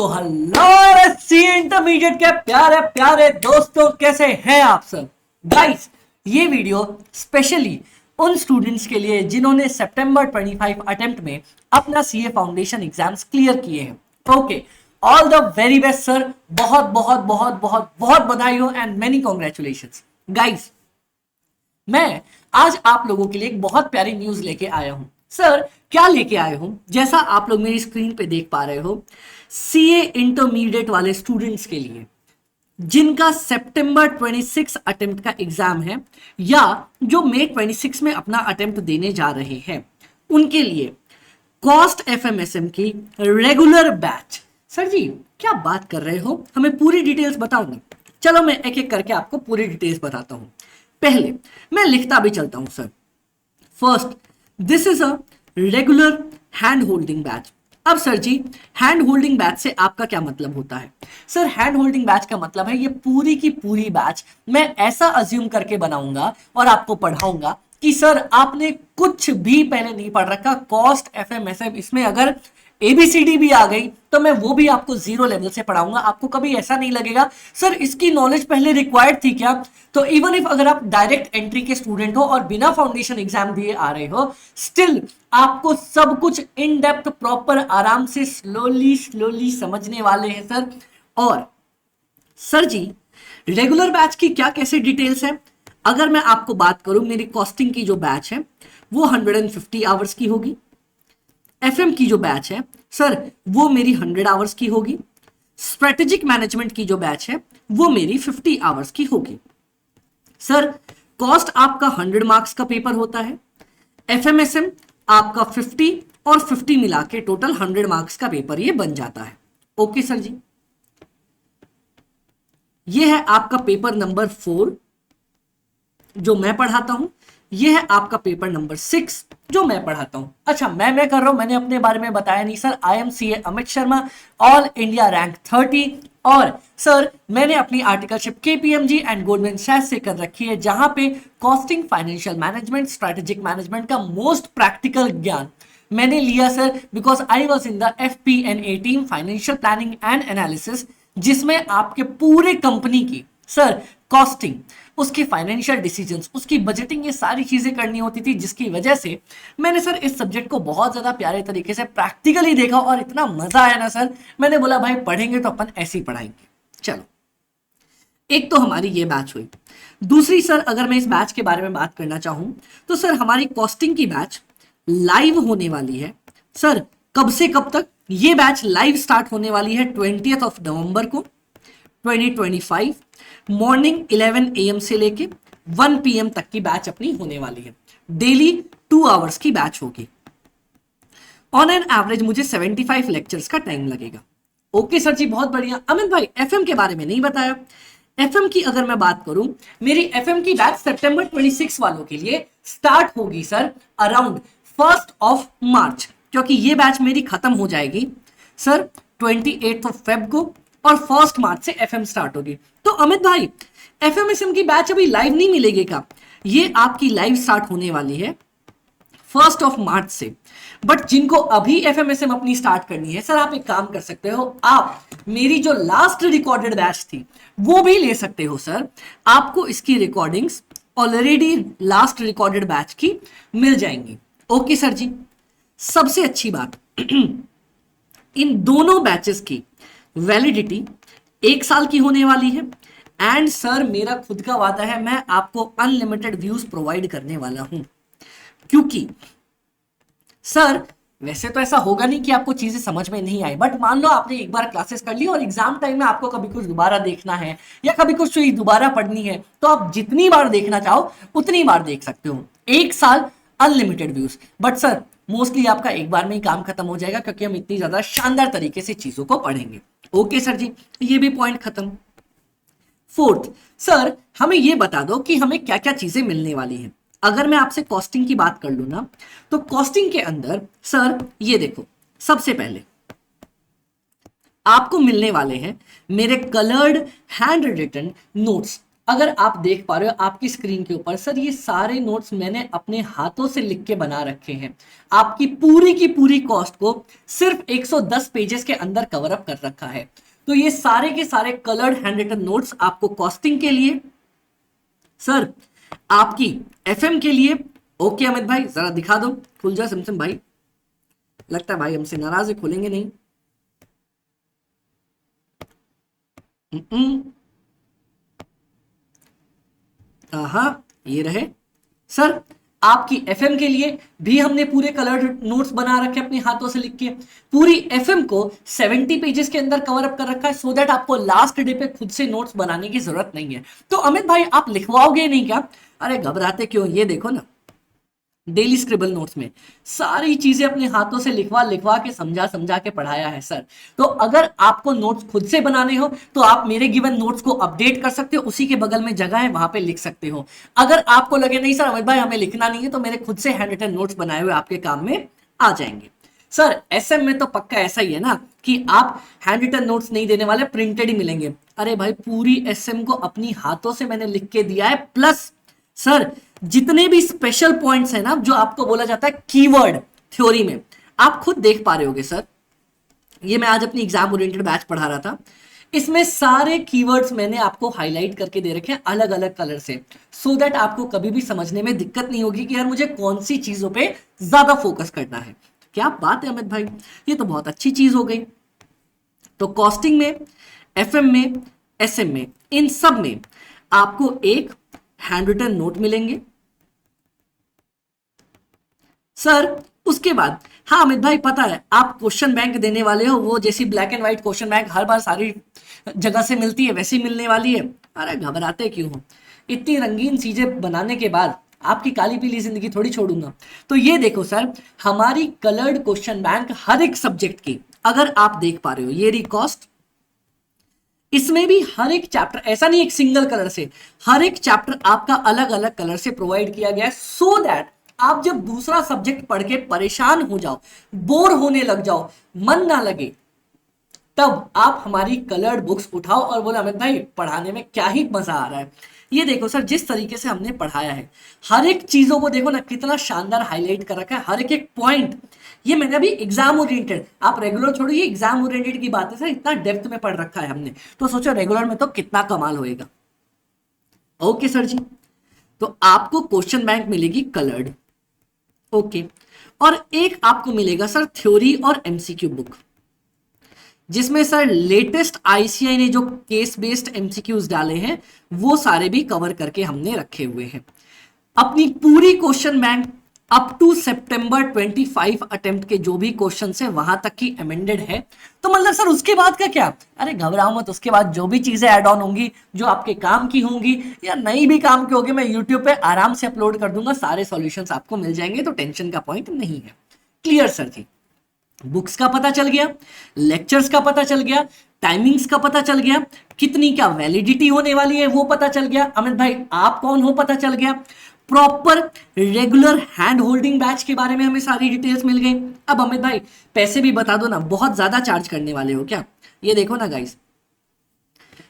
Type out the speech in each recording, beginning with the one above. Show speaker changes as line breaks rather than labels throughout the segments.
तो हेलो सी इंटरमीडिएट के प्यारे प्यारे दोस्तों, कैसे हैं आप सब। गाइस, ये वीडियो स्पेशली उन स्टूडेंट्स के लिए जिन्होंने सितंबर 25 अटेम्प्ट में अपना सीए फाउंडेशन एग्जाम्स क्लियर किए हैं। Okay, all the very best sir. बहुत बहुत बहुत बहुत बहुत बधाई हो एंड मेनी कॉन्ग्रेचुलेशंस। गाइस, मैं आज आप लोगों के लिए एक बहुत प्यारी न्यूज लेके आया हूं। सर, क्या लेके आए हूं? जैसा आप लोग मेरी स्क्रीन पे देख पा रहे हो, सीए इंटरमीडिएट वाले स्टूडेंट्स के लिए जिनका सितंबर 26 अटेम्प्ट का एग्जाम है या जो मई 26 में अपना अटेम्प्ट देने जा रहे हैं, उनके लिए कॉस्ट एफएमएसएम की रेगुलर बैच। सर जी, क्या बात कर रहे हो, हमें पूरी डिटेल्स बताओ ना। चलो मैं एक एक करके आपको पूरी डिटेल्स बताता हूं। पहले मैं लिखता भी चलता हूं sir. First, this is a regular hand holding batch. अब सर जी, हैंड होल्डिंग बैच से आपका क्या मतलब होता है? सर, हैंड होल्डिंग बैच का मतलब है ये पूरी की पूरी बैच मैं ऐसा अज्यूम करके बनाऊंगा और आपको पढ़ाऊंगा कि सर आपने कुछ भी पहले नहीं पढ़ रखा। कॉस्ट एफएमएसएम, इसमें अगर एबीसीडी भी आ गई तो मैं वो भी आपको जीरो लेवल से पढ़ाऊंगा। आपको कभी ऐसा नहीं लगेगा सर इसकी नॉलेज पहले रिक्वायर्ड थी क्या। तो इवन इफ अगर आप डायरेक्ट एंट्री के स्टूडेंट हो और बिना फाउंडेशन एग्जाम दिए आ रहे हो, स्टिल आपको सब कुछ इन डेप्थ प्रॉपर आराम से स्लोली स्लोली समझने वाले हैं सर। और सर जी, रेगुलर बैच की क्या कैसे डिटेल्स है? अगर मैं आपको बात करूं, मेरी कॉस्टिंग की जो बैच है वो 150 आवर्स की होगी। एफएम की जो बैच है सर वो मेरी 100 आवर्स की होगी। स्ट्रेटेजिक मैनेजमेंट की जो बैच है वो मेरी 50 आवर्स की होगी। सर, कॉस्ट आपका 100 मार्क्स का पेपर होता है। एफएमएसएम आपका 50 और 50 मिला के टोटल 100 मार्क्स का पेपर ये बन जाता है। ओके सर जी, ये है आपका पेपर नंबर 4 जो मैं पढ़ाता हूं। ये है आपका पेपर नंबर 6 जो मैं पढ़ाता हूं। अच्छा, मैं कर रहा हूं, मैंने अपने बारे में बताया नहीं sir. I am CA Amit Sharma, all India rank 30। और सर, मैंने अपनी आर्टिकलशिप केपीएमजी एंड गोल्डमैन सैक्स से कर रखी है, जहां पे costing, financial management, strategic management का मोस्ट प्रैक्टिकल ज्ञान मैंने लिया sir, because I was in the FP&A team, financial planning and analysis, जिसमें आपके पूरे कंपनी की सर कॉस्टिंग, उसकी फाइनेंशियल डिसीजंस, उसकी बजटिंग, ये सारी चीजें करनी होती थी, जिसकी वजह से मैंने सर इस सब्जेक्ट को बहुत ज्यादा प्यारे तरीके से प्रैक्टिकली देखा और इतना मजा आया ना सर, मैंने बोला भाई पढ़ेंगे तो अपन ऐसे ही पढ़ाएंगे। चलो, एक तो हमारी ये बैच हुई। दूसरी सर, अगर मैं इस बैच के बारे में बात करना चाहूं तो सर हमारी कॉस्टिंग की बैच लाइव होने वाली है। सर, कब से कब तक? ये बैच लाइव स्टार्ट होने वाली है 20 नवंबर को 2025 मॉर्निंग 11 AM से लेके 1 PM तक की बैच अपनी होने वाली है। डेली 2 आवर्स की बैच होगी। ऑन एन एवरेज मुझे 75 लेक्चर्स का टाइम लगेगा। ओके सर जी, बहुत बढ़िया। अमित भाई, एफएम के बारे में नहीं बताया। एफएम की अगर मैं बात करूं, मेरी एफएम की बैच सितंबर 26 वालों के लिए स्टार्ट होगी सर अराउंड 1 मार्च, क्योंकि ये बैच मेरी खत्म हो जाएगी सर 28 फेब को और 1 मार्च से एफएम स्टार्ट होगी। तो अमित भाई, एफएमएसएम की बैच अभी लाइव नहीं मिलेगी क्या? ये आपकी लाइव स्टार्ट होने वाली है 1 मार्च से। बट जिनको अभी एफएमएसएम अपनी स्टार्ट करनी है सर, आप एक काम कर सकते हो, आप मेरी जो लास्ट रिकॉर्डेड बैच थी वो भी ले सकते हो सर। आपको इसकी recordings already last recorded batch की मिल जाएंगी। ओके सर जी, सबसे अच्छी बात इन दोनों बैचेस की वैलिडिटी 1 साल की होने वाली है। एंड सर, मेरा खुद का वादा है, मैं आपको अनलिमिटेड व्यूज प्रोवाइड करने वाला हूं। क्योंकि सर, वैसे तो ऐसा होगा नहीं कि आपको चीजें समझ में नहीं आई, बट मान लो आपने एक बार क्लासेस कर ली और एग्जाम टाइम में आपको कभी कुछ दोबारा देखना है या कभी कुछ चीज दोबारा पढ़नी है, तो आप जितनी बार देखना चाहो उतनी बार देख सकते हो। 1 साल unlimited views. But sir, mostly आपका एक बार में ही काम खत्म हो जाएगा, क्योंकि हम इतनी ज्यादा शानदार तरीके से चीजों को पढ़ेंगे। ओके सर जी, ये भी पॉइंट खत्म। फोर्थ सर, हमें ये बता दो कि हमें क्या क्या चीजें मिलने वाली हैं। अगर मैं आपसे कॉस्टिंग की बात कर लूं ना, तो कॉस्टिंग के अंदर सर ये देखो, सबसे पहले आपको मिलने वाले हैं मेरे कलर्ड हैंड रिटन नोट्स। अगर आप देख पा रहे हो आपकी स्क्रीन के ऊपर, सर ये सारे नोट्स मैंने अपने हाथों से लिख के बना रखे हैं। आपकी पूरी की पूरी कॉस्ट को सिर्फ 110 पेजेस के अंदर कवर अप कर रखा है। तो ये सारे के सारे कलर्ड हैंड रिटन नोट्स आपको कॉस्टिंग के लिए, सर आपकी एफएम के लिए। ओके अमित भाई जरा दिखा दो, खुल जा सिमसिम भाई, लगता है भाई हमसे नाराज है, खोलेंगे नहीं। हाँ ये रहे सर। आपकी एफएम के लिए भी हमने पूरे कलर्ड नोट्स बना रखे अपने हाथों से लिख के। पूरी एफएम को 70 पेजेस के अंदर कवर अप कर रखा है, सो दैट आपको लास्ट डे पे खुद से नोट्स बनाने की जरूरत नहीं है। तो अमित भाई आप लिखवाओगे नहीं क्या? अरे घबराते क्यों, ये देखो ना डेली स्क्रिबल नोट्स में सारी चीजें अपने हाथों से लिखवा लिखवा के समझा समझा के पढ़ाया है सर। तो अगर आपको नोट्स खुद से बनाने हो तो आप मेरे गिवन नोट्स को अपडेट कर सकते हो, उसी के बगल में जगह है वहां पे लिख सकते हो। अगर आपको लगे नहीं सर अमित भाई हमें लिखना नहीं है, तो मेरे खुद से हैंड रिटन नोट्स बनाए हुए आपके काम में आ जाएंगे। सर एसएम में तो पक्का ऐसा ही है ना कि आप हैंड रिटन नोट्स नहीं देने वाले, प्रिंटेड ही मिलेंगे। अरे भाई पूरी एसएम को अपनी हाथों से मैंने लिख के दिया है, प्लस सर जितने भी स्पेशल पॉइंट्स हैं ना जो आपको बोला जाता है कीवर्ड थ्योरी में, आप खुद देख पा रहे होगे सर। ये मैं आज अपनी एग्जाम ओरिएंटेड बैच पढ़ा रहा था, इसमें सारे कीवर्ड्स मैंने आपको हाईलाइट करके दे रखे हैं अलग अलग कलर से, सो दैट आपको कभी भी समझने में दिक्कत नहीं होगी कि यार मुझे कौन सी चीजों पे ज्यादा फोकस करना है। क्या बात है अमित भाई, ये तो बहुत अच्छी चीज हो गई। तो कॉस्टिंग में, एफएम में, एसएम में, इन सब में आपको एक हैंड रिटन नोट मिलेंगे सर। उसके बाद हाँ अमित भाई पता है आप क्वेश्चन बैंक देने वाले हो, वो जैसी black and white question bank हर बार सारी जगह से मिलती है वैसी मिलने वाली है। अरे घबराते क्यों हो, इतनी रंगीन चीजें बनाने के बाद आपकी काली पीली जिंदगी थोड़ी छोड़ूंगा। तो ये देखो सर, हमारी कलर्ड क्वेश्चन बैंक हर एक सब्जेक्ट की, अगर आप देख पा रहे हो ये रही कॉस्ट, इसमें भी हर एक चैप्टर, ऐसा नहीं एक सिंगल कलर से, हर एक चैप्टर आपका अलग अलग कलर से प्रोवाइड किया गया है, सो दैट आप जब दूसरा सब्जेक्ट पढ़ के परेशान हो जाओ, बोर होने लग जाओ, मन ना लगे, तब आप हमारी कलर्ड बुक्स उठाओ और बोलो अमित भाई पढ़ाने में क्या ही मजा आ रहा है। ये देखो सर जिस तरीके से हमने पढ़ाया है, हर एक चीजों को देखो ना कितना शानदार हाईलाइट कर रखा है, हर एक एक पॉइंट। ये मैंने अभी एग्जाम ओरिएंटेड, आप रेगुलर छोड़िए, एग्जाम ओरिएंटेड की बात है सर, इतना डेप्थ में पढ़ रखा है हमने, तो सोचो रेगुलर में तो कितना कमाल होएगा। ओके सर जी, तो आपको क्वेश्चन बैंक मिलेगी कलर्ड, ओके। और एक आपको मिलेगा सर थ्योरी और एमसीक्यू बुक, जिसमें सर लेटेस्ट आईसीआई ने जो केस बेस्ड एमसीक्यूज डाले हैं वो सारे भी कवर करके हमने रखे हुए हैं। अपनी पूरी क्वेश्चन बैंक अप टू सितंबर 25 अटेम्प्ट के जो भी क्वेश्चन है वहां तक की अमेंडेड है। तो मतलब सर उसके बाद का क्या, अरे घबराओ मत, उसके बाद जो भी चीजें ऐड ऑन होंगी जो आपके काम की होंगी या नई भी काम की होगी, मैं यूट्यूब पे आराम से अपलोड कर दूंगा, सारे सॉल्यूशंस आपको मिल जाएंगे, तो टेंशन का पॉइंट नहीं है। क्लियर सर जी, बुक्स का पता चल गया, लेक्चर्स का पता चल गया, टाइमिंग्स का पता चल गया, कितनी क्या वैलिडिटी होने वाली है वो पता चल गया, अमित भाई आप कौन हो पता चल गया, proper regular hand holding batch के बारे में हमें सारी डिटेल्स मिल गई। अब अमित भाई पैसे भी बता दो ना, बहुत ज्यादा चार्ज करने वाले हो क्या? ये देखो ना गाइस,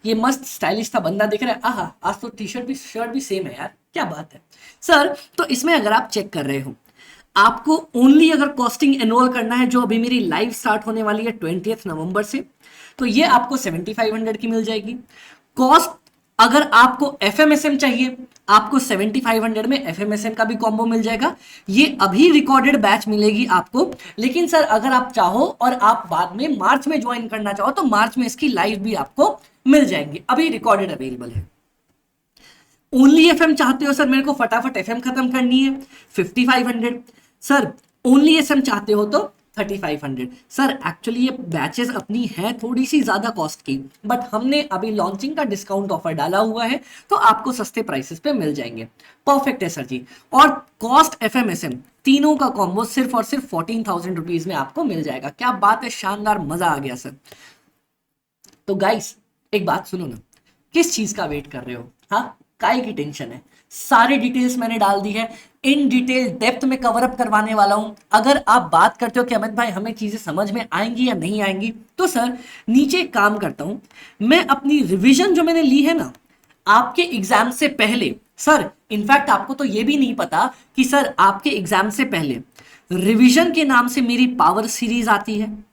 ये मस्त स्टाइलिश सा बंदा दिख रहा है, आहा आज तो टी शर्ट भी शर्ट भी सेम है यार, क्या बात है सर। तो इसमें अगर आप चेक कर रहे हो, आपको ओनली अगर कॉस्टिंग एनरोल करना है, जो अभी मेरी लाइव स्टार्ट होने वाली है 20 नवंबर से, तो ये आपको 7500 की मिल जाएगी। कॉस्ट अगर आपको एफएमएसएम चाहिए, आपको 7500 में एफएमएसएम का भी कॉम्बो मिल जाएगा। ये अभी रिकॉर्डेड बैच मिलेगी आपको, लेकिन सर अगर आप चाहो और आप बाद में मार्च में ज्वाइन करना चाहो तो मार्च में इसकी लाइव भी आपको मिल जाएंगी, अभी रिकॉर्डेड अवेलेबल है। ओनली एफएम चाहते हो सर, मेरे को फटाफट एफएम खत्म करनी है, 5500। सर ओनली एसएम चाहते हो तो 3500। सर एक्चुअली ये बैचेस अपनी है थोड़ी सी ज्यादा कॉस्ट की, बट हमने अभी लॉन्चिंग का डिस्काउंट ऑफर डाला हुआ है, तो आपको सस्ते प्राइसेस पे मिल जाएंगे। परफेक्ट है सर जी। और कॉस्ट एफएमएसएम तीनों का कॉम्बो सिर्फ और सिर्फ 14,000 रुपीज में आपको मिल जाएगा। क्या बात है, शानदार, मजा आ गया सर। तो गाइस एक बात सुनो ना, किस चीज का वेट कर रहे हो? हाँ, काय की टेंशन है? सारी डिटेल्स मैंने डाल दी है, इन डिटेल डेप्थ में कवर अप करवाने वाला हूं। अगर आप बात करते हो कि अमित भाई हमें चीजें समझ में आएंगी या नहीं आएंगी, तो सर नीचे काम करता हूं मैं, अपनी रिवीजन जो मैंने ली है ना, आपके एग्जाम से पहले सर, इनफैक्ट आपको तो ये भी नहीं पता कि सर आपके एग्जाम से पहले रिवीजन के नाम से मेरी पावर सीरीज आती है।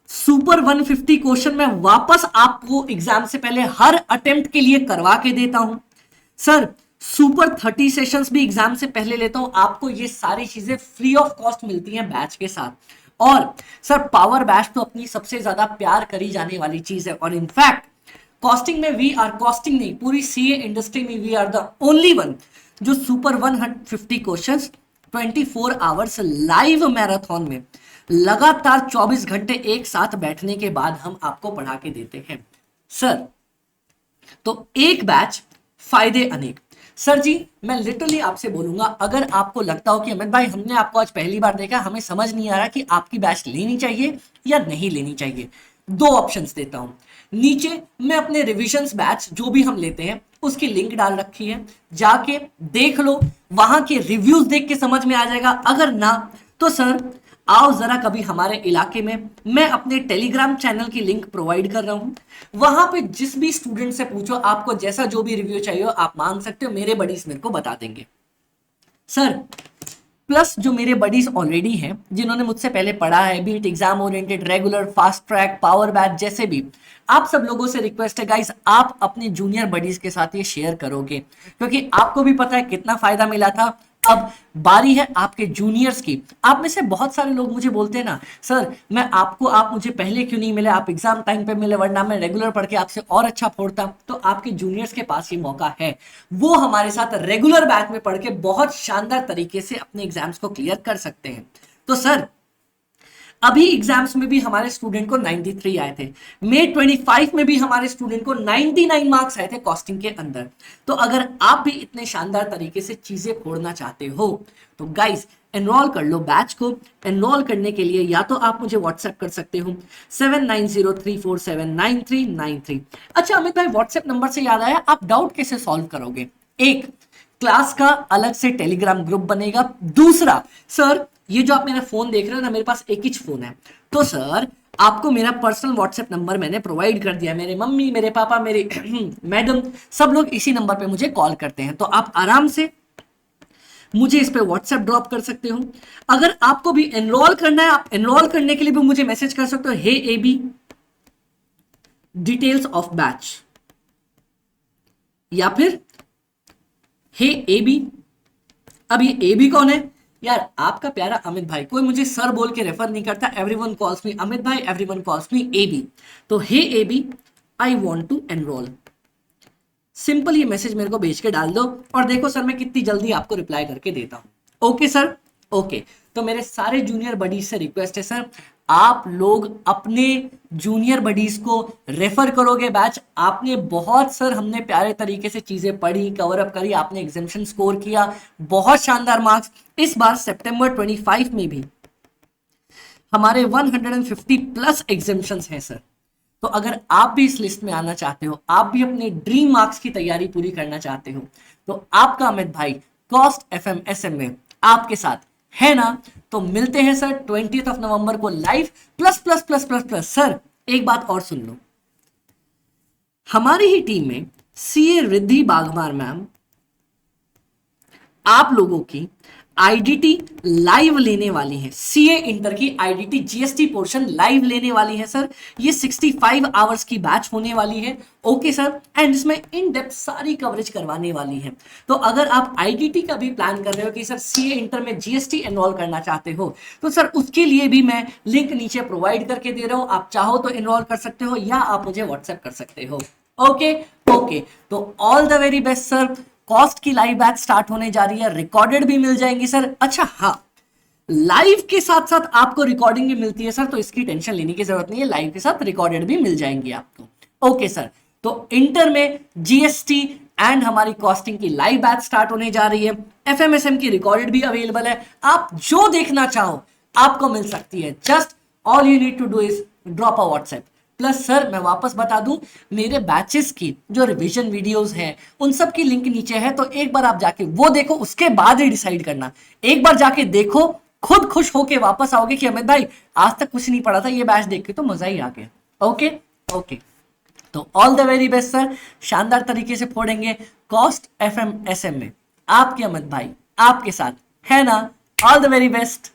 सुपर 150 क्वेश्चन मैं वापस आपको एग्जाम से पहले हर अटेम्प्ट के लिए करवा के देता हूं। सर सुपर 30 सेशंस भी एग्जाम से पहले लेता हूं। आपको ये सारी चीजें फ्री ऑफ कॉस्ट मिलती हैं बैच के साथ। और सर पावर बैच तो अपनी सबसे ज्यादा प्यार करी जाने वाली चीज है। और इनफैक्ट कॉस्टिंग में वी आर, कॉस्टिंग नहीं पूरी सीए इंडस्ट्री में we are the only one जो super 150 questions 24 hours live marathon में लगातार 24 घंटे एक साथ बैठने के बाद हम आपको पढ़ा के देते हैं। सर तो एक बैच फायदे अनेक। सर जी मैं लिटरली आपसे बोलूंगा, अगर आपको लगता हो कि अमित भाई हमने आपको आज पहली बार देखा, हमें समझ नहीं आ रहा कि आपकी बैच लेनी चाहिए या नहीं लेनी चाहिए, दो ऑप्शंस देता हूं। नीचे मैं अपने रिविजन्स बैच जो भी हम लेते हैं उसकी लिंक डाल रखी है, जाके देख लो, वहां के रिव्यूज देख के समझ में आ जाएगा। अगर ना तो सर आओ जरा कभी हमारे इलाके में, मैं अपने टेलीग्राम चैनल की लिंक प्रोवाइड कर रहा हूं, वहां पे जिस भी स्टूडेंट से पूछो, आपको जैसा जो भी रिव्यू चाहिए आप मांग सकते हो, मेरे बडीज मेरे को बता देंगे। सर प्लस जो मेरे बडीज ऑलरेडी हैं जिन्होंने मुझसे पहले पढ़ा है, be it exam oriented, regular, fast track, power batch जैसे भी, आप सब लोगों से रिक्वेस्ट है गाइस, आप अपने जूनियर बडीज के साथ ये शेयर करोगे, क्योंकि आपको भी पता है कितना फायदा मिला था। अब बारी है आपके जूनियर्स की। आप में से बहुत सारे लोग मुझे बोलते हैं ना, सर मैं आपको, आप मुझे पहले क्यों नहीं मिले, आप एग्जाम टाइम पे मिले, वरना मैं रेगुलर पढ़ के आपसे और अच्छा फोड़ता। तो आपके जूनियर्स के पास ये मौका है, वो हमारे साथ रेगुलर बैच में पढ़ के बहुत शानदार तरीके से अपने एग्जाम्स को क्लियर कर सकते हैं। तो सर अभी एग्जाम्स में भी हमारे स्टूडेंट को 93 आए थे, May 25 में भी हमारे स्टूडेंट को 99 मार्क्स आए थे कॉस्टिंग के अंदर। तो अगर आप भी इतने शानदार तरीके से चीजें फोड़ना चाहते हो तो गाइस एनरोल कर लो बैच को। एनरोल करने के लिए या तो आप मुझे व्हाट्सएप कर सकते हो 7903479393। अच्छा अमित भाई व्हाट्सएप नंबर से याद आया, आप डाउट कैसे सॉल्व करोगे? एक, क्लास का अलग से टेलीग्राम ग्रुप बनेगा। दूसरा सर ये जो आप मेरा फोन देख रहे हो ना, मेरे पास एक ही फोन है, तो सर आपको मेरा पर्सनल व्हाट्सएप नंबर मैंने प्रोवाइड कर दिया। मेरे मम्मी, मेरे पापा, मेरे मैडम सब लोग इसी नंबर पे मुझे कॉल करते हैं, तो आप आराम से मुझे इस पे व्हाट्सएप ड्रॉप कर सकते हो। अगर आपको भी एनरोल करना है, आप एनरोल करने के लिए भी मुझे मैसेज कर सकते हो, हे एबी डिटेल्स ऑफ बैच, या फिर हे एबी। अब ये एबी कौन है यार? आपका प्यारा अमित भाई। कोई मुझे सर बोल के रेफर नहीं करता, एवरीवन कॉल्स मी अमित भाई, एवरीवन कॉल्स मी एबी। तो hey AB I want to enrol, simple ये मैसेज मेरे को भेज के डाल दो और देखो सर मैं कितनी जल्दी आपको रिप्लाई करके देता हूं। Okay sir, okay. तो मेरे सारे जूनियर बडीज से रिक्वेस्ट है सर, आप लोग अपने जूनियर बडीज को रेफर करोगे बैच। आपने बहुत सर, हमने प्यारे तरीके से चीजें पढ़ी, कवर अप करी, आपने एग्जामिनेशन स्कोर किया, बहुत शानदार मार्क्स। इस बार सितंबर 25 में भी हमारे 150 प्लस एग्जामिनेशंस हैं सर। तो अगर आप भी इस लिस्ट में आना चाहते हो, आप भी अपने ड्रीम मार्क्स की तैयारी पूरी करना चाहते हो, तो आपका अमित भाई कॉस्ट एफएम एसएम में आपके साथ है ना। तो मिलते हैं सर 20 नवंबर को live. Plus plus plus plus plus sir एक बात और सुन लो, हमारी ही टीम में सीए रिद्धि बाघमार मैम आप लोगों की आईडीटी लाइव लेने वाली है, सीए इंटर की आईडीटी जीएसटी पोर्शन लाइव लेने वाली है सर। ये 65 आवर्स की बैच होने वाली है। ओके सर, एंड इसमें इन डेप्थ सारी कवरेज करवाने वाली है। तो अगर आप आईडीटी का भी प्लान कर रहे हो कि सर सीए इंटर में जीएसटी एनरोल करना चाहते हो, तो सर उसके लिए भी मैं लिंक नीचे प्रोवाइड करके दे रहा हूं, आप चाहो तो एनरोल कर सकते हो या आप मुझे व्हाट्सएप कर सकते हो। ओके ओके, तो all the very best sir. Cost की लाइव बैच स्टार्ट होने जा रही है, रिकॉर्डेड भी मिल जाएंगी सर। अच्छा हाँ, लाइव के साथ साथ आपको रिकॉर्डिंग भी मिलती है सर, तो इसकी टेंशन लेने की जरूरत नहीं है, लाइव के साथ रिकॉर्डेड भी मिल जाएंगी आपको। ओके सर, तो इंटर में जीएसटी एंड हमारी कॉस्टिंग की लाइव बैच स्टार्ट होने जा रही है, एफएमएसएम की रिकॉर्डेड भी अवेलेबल है, आप जो देखना चाहो आपको मिल सकती है। Just all you need to do is drop a WhatsApp. Plus sir मैं वापस बता दूं, मेरे बैचेस की जो रिवीजन वीडियोस हैं उन सब की लिंक नीचे है, तो एक बार आप जाके वो देखो, उसके बाद ही डिसाइड करना। एक बार जाके देखो, खुद खुश होके वापस आओगे कि अमित भाई आज तक कुछ नहीं पढ़ा था, ये बैच देख के तो मजा ही आ गया। ओके ओके, तो all the very best sir, शानदार तरीके से फोड़ेंगे कॉस्ट एफएम एसएम में आपके अमित भाई आपके साथ, है ना? All the very best.